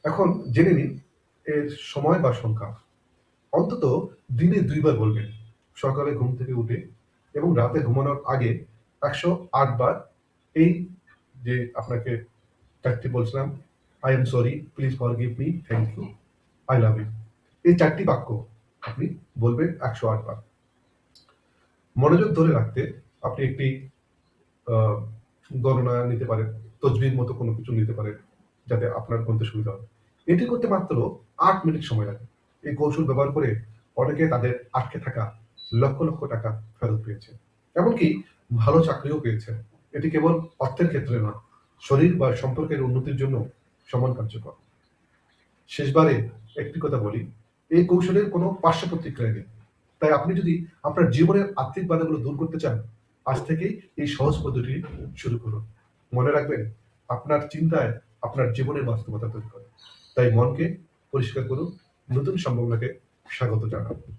এখন জেনে নিন এর সময় বা সংখ্যা। অন্তত দিনে ২ বার বলবেন। সকালে ঘুম থেকে উঠে এবং রাতে ঘুমানোর আগে ১০৮ বার এই যে আপনাকে ৪ টি বলছিলাম, "I am sorry, please forgive me, thank you, I love you" এই ৪ টি বাক্য আপনি বলবেন ১০৮ বার। মনোযোগ ধরে রাখতে আপনি একটি আ গণনা নিতে পারেন, তসবির মতো কোনো কিছু নিতে পারেন, যাতে আপনার গুনতে সুবিধা হয়। এটি করতে মাত্র ৮ মিনিট সময় লাগে। এই কৌশল ব্যবহার করে অনেকে তাদের আটকে থাকা লক্ষ, লক্ষ টাকা ফেরত পেয়েছে। এমনকি ভালো চাকরিও পেয়েছে। এটি কেবল অর্থের ক্ষেত্রে নয়, শরীর বা সম্পর্কের উন্নতির জন্য সমান কার্যকর। শেষবারে একটি কথা বলি, এই কৌশলের কোনো পার্শ্ব প্রতিক্রিয়া নেই। তাই আপনি যদি আপনার জীবনের আর্থিক বাধাগুলো দূর করতে চান, আজ থেকেই এই সহজ পদ্ধতি শুরু করুন। মনে রাখবেন, আপনার চিন্তায় আপনার জীবনের বাস্তবতা তৈরি করে। তাই মনকে পরিষ্কার করুন, নতুন সম্ভাবনাকে স্বাগত জানান।